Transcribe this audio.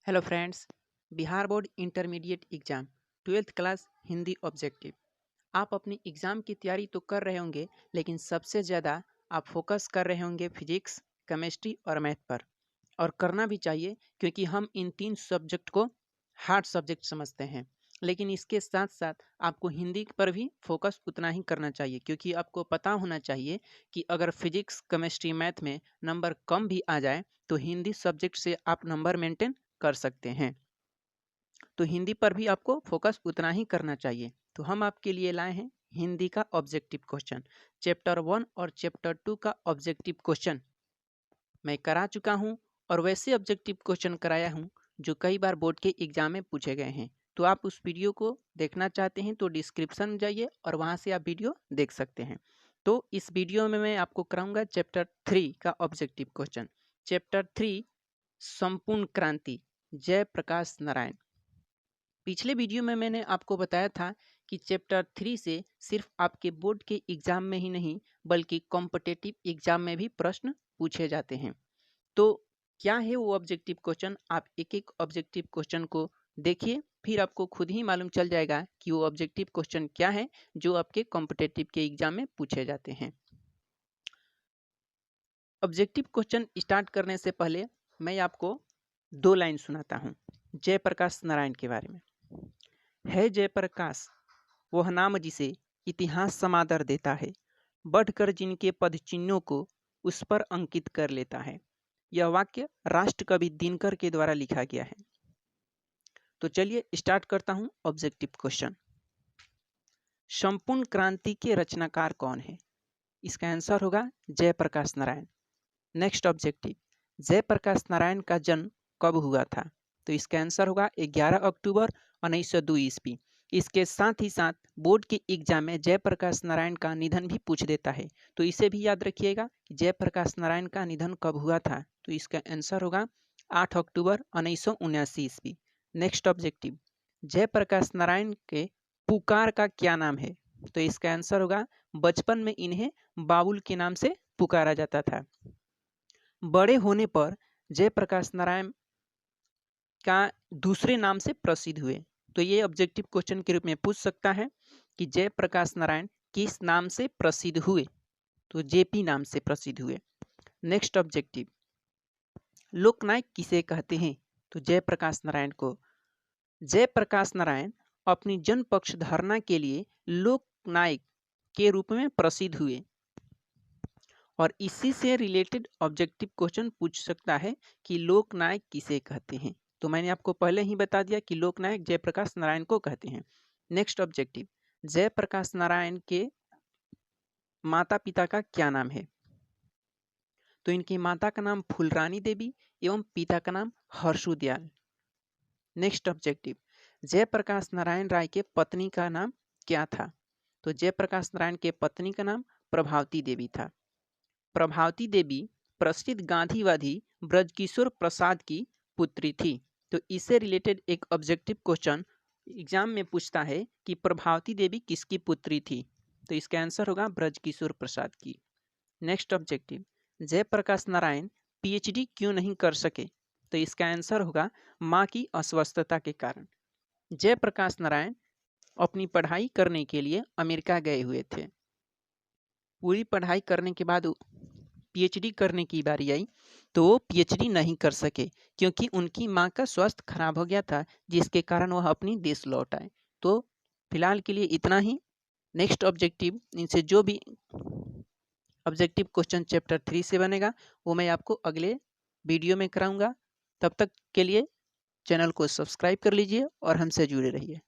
Hello friends. Bihar board intermediate exam 12th class Hindi objective. आप अपनी exam की तैयारी तो कर रहे होंगे, लेकिन सबसे ज़्यादा आप फोकस कर रहे होंगे फिजिक्स, केमिस्ट्री और मैथ पर। और करना भी चाहिए, क्योंकि हम इन तीन सब्जेक्ट को हार्ड सब्जेक्ट समझते हैं। लेकिन इसके साथ साथ आपको हिंदी पर भी फोकस उतना ही करना चाहिए, क्योंकि आपको पता होना चाहिए कि अगर फिजिक्स, केमिस्ट्री, मैथ में नंबर कम भी आ जाए तो हिंदी सब्जेक्ट से आप नंबर मेंटेन कर सकते हैं। तो हिंदी पर भी आपको फोकस उतना ही करना चाहिए। तो हम आपके लिए लाए हैं हिंदी का ऑब्जेक्टिव क्वेश्चन। चैप्टर 1 और चैप्टर 2 का ऑब्जेक्टिव क्वेश्चन मैं करा चुका हूं, और वैसे ऑब्जेक्टिव क्वेश्चन कराया हूं जो कई बार बोर्ड के एग्जाम में पूछे गए हैं। तो आप उस वीडियो को देखना चाहते हैं तो डिस्क्रिप्शन में जाइए और वहां से आप वीडियो देख सकते हैं। तो इस वीडियो में मैं आपको कराऊंगा चैप्टर 3 का ऑब्जेक्टिव क्वेश्चन। चैप्टर 3 संपूर्ण क्रांति, जयप्रकाश नारायण। पिछले वीडियो में मैंने आपको बताया था कि चैप्टर 3 से सिर्फ आपके बोर्ड के एग्जाम में ही नहीं, बल्कि कॉम्पिटिटिव एग्जाम में भी प्रश्न पूछे जाते हैं। तो क्या है वो ऑब्जेक्टिव क्वेश्चन, आप एक एक ऑब्जेक्टिव क्वेश्चन को देखिए, फिर आपको खुद ही मालूम चल जाएगा कि वो ऑब्जेक्टिव क्वेश्चन क्या है जो आपके कॉम्पिटिटिव के एग्जाम में पूछे जाते हैं। ऑब्जेक्टिव क्वेश्चन स्टार्ट करने से पहले मैं आपको दो लाइन सुनाता हूँ जयप्रकाश नारायण के बारे में। है जयप्रकाश वह नाम जिसे इतिहास समादर देता है, बढ़कर जिनके पद चिन्हों को उस पर अंकित कर लेता है। यह वाक्य राष्ट्रकवि दिनकर के द्वारा लिखा गया है। तो चलिए स्टार्ट करता हूं ऑब्जेक्टिव क्वेश्चन। संपूर्ण क्रांति के रचनाकार कौन है? इसका आंसर होगा जयप्रकाश नारायण। नेक्स्ट ऑब्जेक्टिव, जयप्रकाश नारायण का जन्म कब हुआ था? तो इसका आंसर होगा 11 अक्टूबर 1902 ईस्वी। इसके साथ ही साथ बोर्ड के एग्जाम में जयप्रकाश नारायण का निधन भी पूछ देता है, तो इसे भी याद रखिएगा कि जयप्रकाश नारायण का निधन कब हुआ था। तो इसका आंसर होगा 8 अक्टूबर 1979 ईस्वी। नेक्स्ट ऑब्जेक्टिव, जयप्रकाश नारायण के पुकार का क्या नाम है? तो इसका आंसर होगा बचपन में इन्हें बाबुल के नाम से पुकारा जाता था। बड़े होने पर जयप्रकाश नारायण का दूसरे नाम से प्रसिद्ध हुए। तो ये ऑब्जेक्टिव क्वेश्चन के रूप में पूछ सकता है कि जयप्रकाश नारायण किस नाम से प्रसिद्ध हुए? तो जेपी नाम से प्रसिद्ध हुए। नेक्स्ट ऑब्जेक्टिव, लोकनायक किसे कहते हैं? तो जयप्रकाश नारायण को। जयप्रकाश नारायण अपनी जन पक्ष धारणा के लिए लोकनायक के रूप में प्रसिद्ध हुए। और इसी से रिलेटेड ऑब्जेक्टिव क्वेश्चन पूछ सकता है कि लोकनायक किसे कहते हैं। तो मैंने आपको पहले ही बता दिया कि लोकनायक जयप्रकाश नारायण को कहते हैं। नेक्स्ट ऑब्जेक्टिव, जयप्रकाश नारायण के माता पिता का क्या नाम है? तो इनकी माता का नाम फूलरानी देवी एवं पिता का नाम हर्षुदयाल। नेक्स्ट ऑब्जेक्टिव, जयप्रकाश नारायण राय के पत्नी का नाम क्या था? तो जयप्रकाश नारायण के पत्नी का नाम प्रभावती देवी था। प्रभावती देवी प्रसिद्ध गांधीवादी ब्रजकिशोर प्रसाद की पुत्री थी। तो इससे रिलेटेड एक ऑब्जेक्टिव क्वेश्चन एग्जाम में पूछता है कि प्रभावती देवी किसकी पुत्री थी? तो इसका आंसर होगा ब्रजकिशोर प्रसाद की। Next objective, Jayprakash Narayan PhD क्यों नहीं कर सके? तो इसका आंसर होगा मां की अस्वस्थता के कारण। जयप्रकाश नारायण अपनी पढ़ाई करने के लिए अमेरिका गए हुए थे। पूरी पढ़ाई करने के बाद पीएचडी करने की बारी आई तो वो पीएचडी नहीं कर सके, क्योंकि उनकी मां का स्वास्थ्य खराब हो गया था, जिसके कारण वह अपनी देश लौट आए। तो फिलहाल के लिए इतना ही। नेक्स्ट ऑब्जेक्टिव, इनसे जो भी ऑब्जेक्टिव क्वेश्चन चैप्टर 3 से बनेगा वो मैं आपको अगले वीडियो में कराऊंगा। तब तक के लिए चैनल को सब्सक्राइब कर लीजिए और हमसे जुड़े रहिए।